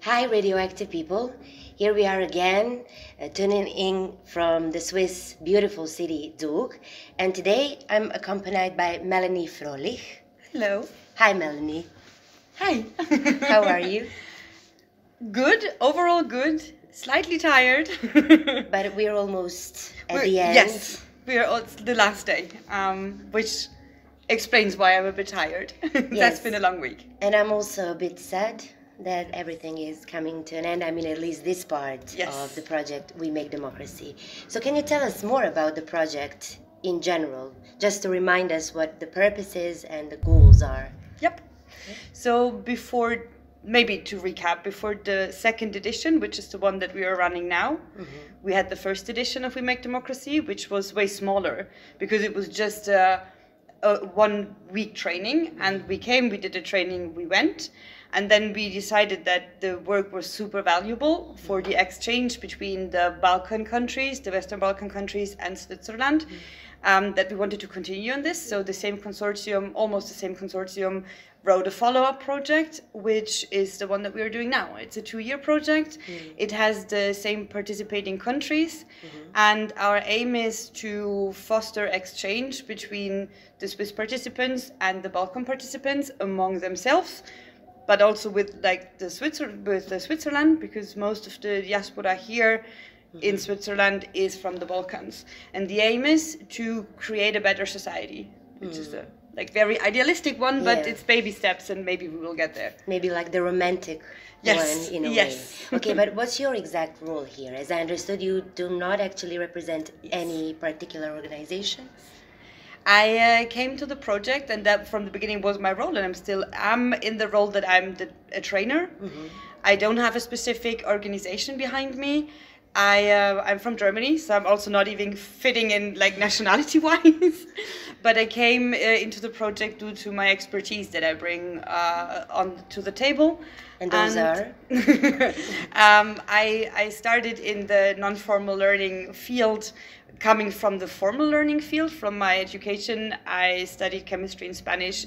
Hi, radioactive people. Here we are again, tuning in from the Swiss beautiful city Zug. And today I'm accompanied by Melanie Fröhlich. Hello. Hi, Melanie. Hi. How are you? Good. Overall good. Slightly tired. But we're almost at the end. Yes. It's the last day, which explains why I'm a bit tired. Yes. That's been a long week. And I'm also a bit sad that everything is coming to an end. I mean, at least this part of the project, We Make Democracy. So can you tell us more about the project in general, just to remind us what the purpose is and the goals are? Yep. So maybe to recap, before the second edition, which is the one that we are running now, we had the first edition of We Make Democracy, which was way smaller because it was just a 1 week training, and we did a training, we went. And then we decided that the work was super valuable for the exchange between the Balkan countries, the Western Balkan countries and Switzerland, that we wanted to continue on this. So the same consortium, almost the same consortium, wrote a follow-up project, which is the one that we are doing now. It's a 2-year project. It has the same participating countries. And our aim is to foster exchange between the Swiss participants and the Balkan participants among themselves, but also with Switzerland, because most of the diaspora here in Switzerland is from the Balkans. And the aim is to create a better society, which is a very idealistic one, but it's baby steps, and maybe we will get there. Maybe like the romantic one in a way. Okay, but what's your exact role here? As I understood, you do not actually represent any particular organization. I came to the project, and that from the beginning was my role, and I'm in the role that I'm a trainer. I don't have a specific organization behind me. I'm from Germany, so I'm also not even fitting in nationality-wise. But I came into the project due to my expertise that I bring to the table. And those are? I started in the non-formal learning field, coming from the formal learning field. From my education, I studied chemistry and Spanish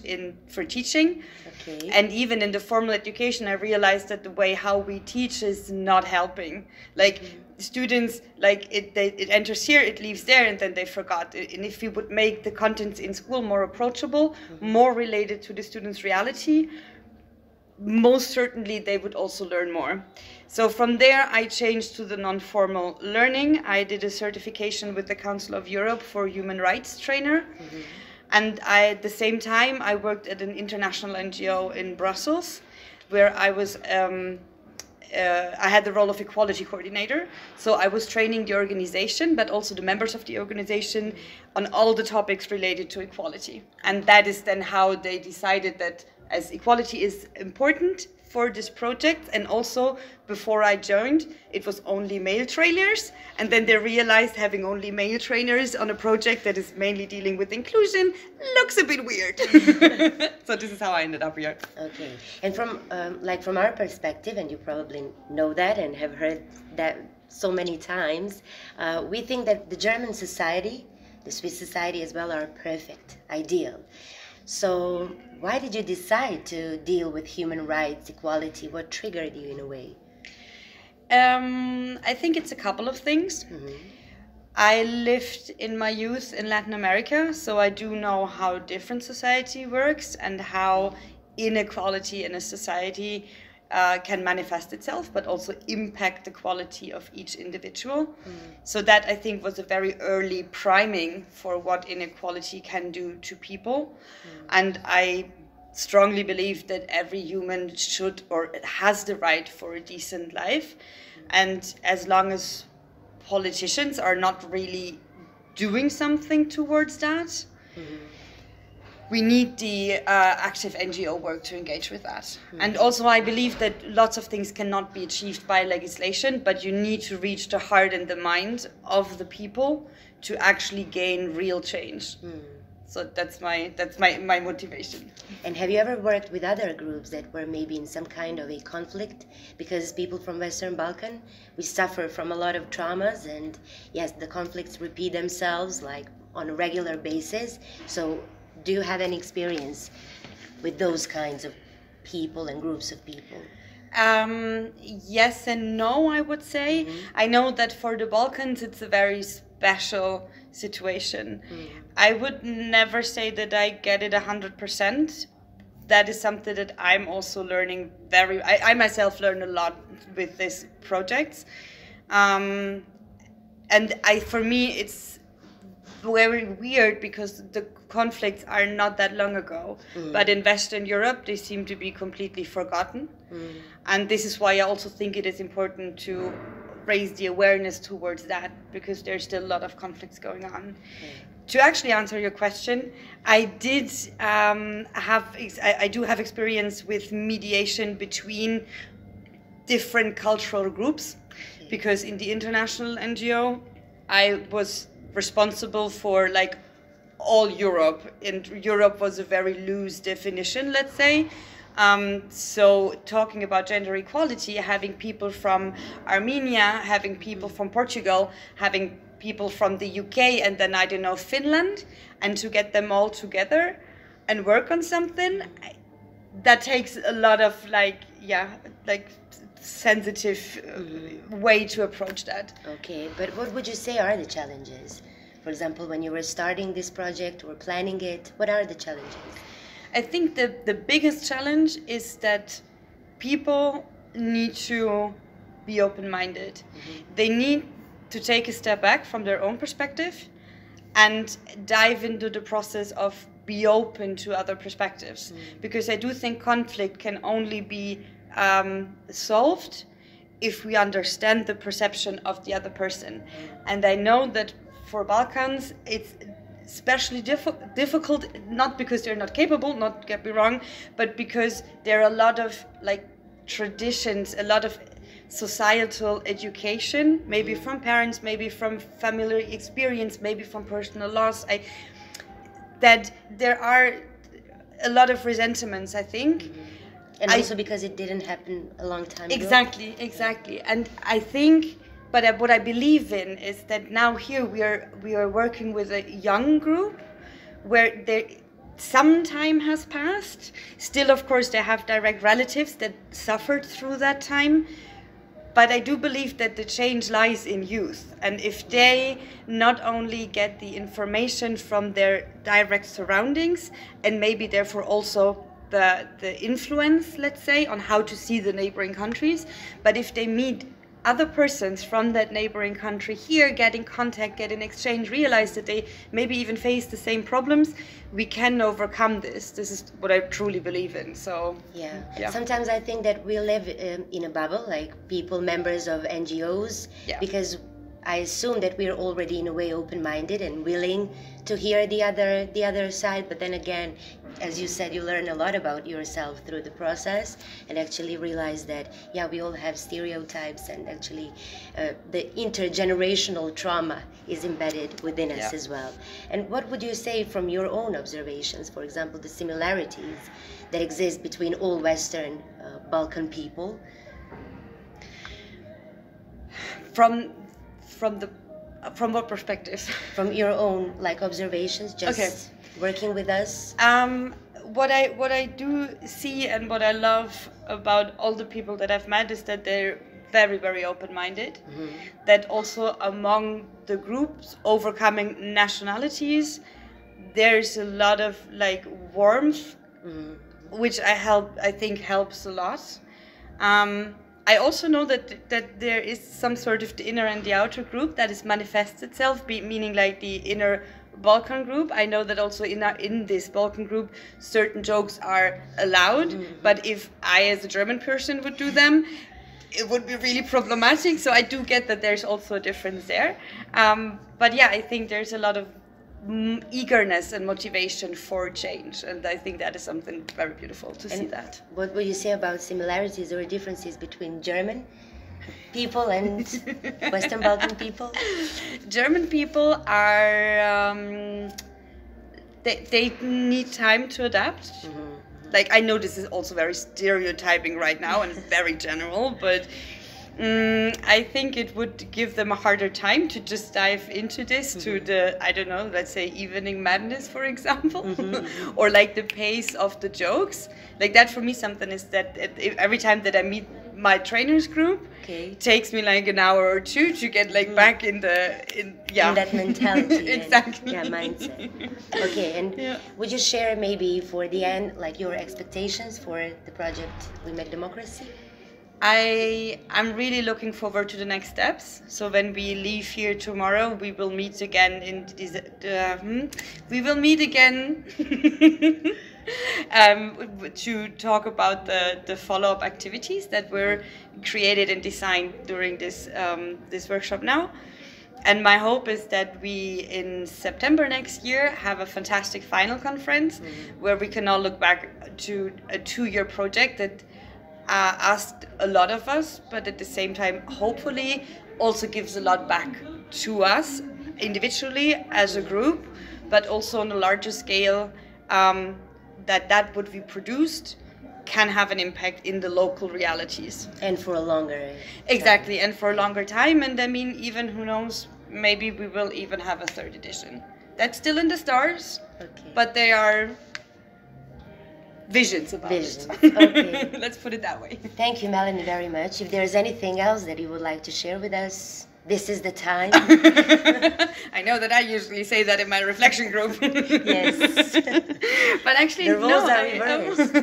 for teaching. Okay. And even in the formal education, I realized that the way how we teach is not helping. Students, it enters here, it leaves there, and then they forgot. And if you would make the contents in school more approachable, more related to the students' reality, most certainly they would also learn more. So from there, I changed to the non-formal learning. I did a certification with the Council of Europe for human rights trainer. And at the same time, I worked at an international NGO in Brussels, where I was I had the role of equality coordinator. So I was training the organization, but also the members of the organization on all the topics related to equality. And that is then how they decided that as equality is important for this project, and also before I joined, it was only male trainers, and then they realized having only male trainers on a project that is mainly dealing with inclusion looks a bit weird. So this is how I ended up here. Okay, and from our perspective, and you probably know that and have heard that so many times, we think that the German society, the Swiss society as well, are perfect, ideal. So why did you decide to deal with human rights, equality? What triggered you in a way? I think it's a couple of things. I lived in my youth in Latin America, so I do know how different society works and how inequality in a society can manifest itself, but also impact the quality of each individual. So that, I think, was a very early priming for what inequality can do to people. And I strongly believe that every human should or has the right for a decent life. And as long as politicians are not really doing something towards that, we need the active NGO work to engage with that. And also I believe that lots of things cannot be achieved by legislation, but you need to reach the heart and the mind of the people to actually gain real change. So that's my motivation. And have you ever worked with other groups that were maybe in some kind of a conflict? Because people from Western Balkan, we suffer from a lot of traumas, and yes, the conflicts repeat themselves on a regular basis. So do you have any experience with those kinds of people and groups of people? Yes and no, I would say. I know that for the Balkans, it's a very special situation. I would never say that I get it 100%. That is something that I'm also learning I myself learn a lot with these projects. And for me, it's very weird because the conflicts are not that long ago. But in Western Europe, they seem to be completely forgotten. And this is why I also think it is important to raise the awareness towards that, because there's still a lot of conflicts going on. To actually answer your question, I do have experience with mediation between different cultural groups, because in the international NGO, I was responsible for like all Europe, and Europe was a very loose definition, let's say. So talking about gender equality, having people from Armenia, having people from Portugal, having people from the UK, and then, I don't know, Finland, and to get them all together and work on something, that takes a lot of sensitive way to approach that. Okay, but what would you say are the challenges? For example, when you were starting this project or planning it, what are the challenges? I think the biggest challenge is that people need to be open-minded. They need to take a step back from their own perspective and dive into the process of be open to other perspectives. Because I do think conflict can only be solved if we understand the perception of the other person. And I know that for Balkans, it's especially difficult, not because they're not capable, not get me wrong, but because there are a lot of traditions, a lot of societal education, maybe from parents, maybe from familiar experience, maybe from personal loss, that there are a lot of resentments, I think. And also because it didn't happen a long time ago. Exactly. And I think, but what I believe in is that now here we are working with a young group where some time has passed. Still, of course, they have direct relatives that suffered through that time. But I do believe that the change lies in youth. And if they not only get the information from their direct surroundings, and maybe therefore also the influence, let's say, on how to see the neighboring countries, but if they meet other persons from that neighboring country here, get in contact, get in exchange, realize that they maybe even face the same problems, we can overcome this. This is what I truly believe in. So yeah. Sometimes I think that we live in a bubble, like people, members of NGOs, because I assume that we're already in a way open-minded and willing to hear the other side. But then again, as you said, you learn a lot about yourself through the process and actually realize that, we all have stereotypes, and actually the intergenerational trauma is embedded within us as well. And what would you say from your own observations, for example, the similarities that exist between all Western Balkan people? From what perspective? From your own observations, just working with us. What I do see and what I love about all the people that I've met is that they're very, very open-minded. That also among the groups overcoming nationalities, there's a lot of warmth, which I think helps a lot. I also know that there is some sort of the inner and the outer group that is manifests itself, meaning the inner Balkan group. I know that also in this Balkan group, certain jokes are allowed, but if I as a German person would do them, it would be really problematic. So I do get that there's also a difference there. But I think there's a lot of eagerness and motivation for change, and I think that is something very beautiful to see that. What would you say about similarities or differences between German people and Western Balkan people? German people are they need time to adapt. I know this is also very stereotyping right now and very general, but I think it would give them a harder time to just dive into this, to the, I don't know, let's say evening madness, for example, or like the pace of the jokes. Like that for me, something is that every time that I meet my trainers group, it takes me like an hour or two to get like back in that mentality. Exactly. Mindset. Okay, and would you share maybe for the end, like your expectations for the project We Make Democracy? I'm really looking forward to the next steps. So when we leave here tomorrow, we will meet again to talk about the follow-up activities that were created and designed during this workshop now. And my hope is that we, in September next year, have a fantastic final conference where we can all look back to a 2-year project that asked a lot of us, but at the same time, hopefully, also gives a lot back to us individually as a group, but also on a larger scale, that what we produced can have an impact in the local realities. And for a longer Exactly, and for a longer time. And I mean, even who knows, maybe we will even have a 3rd edition. That's still in the stars, but they are visions about it. Okay. Let's put it that way. Thank you, Melanie, very much. If there's anything else that you would like to share with us, this is the time. I know that I usually say that in my reflection group. Yes. But actually, the roles are reversed.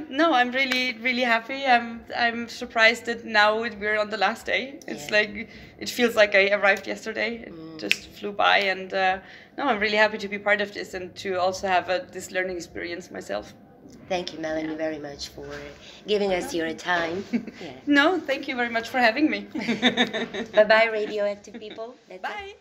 No, I'm really, really happy. I'm surprised that now we're on the last day. It's like, it feels like I arrived yesterday. It just flew by, and no, I'm really happy to be part of this and to also have this learning experience myself. Thank you, Melanie, very much for giving us your time. No, thank you very much for having me. Bye-bye, radioactive people. Bye.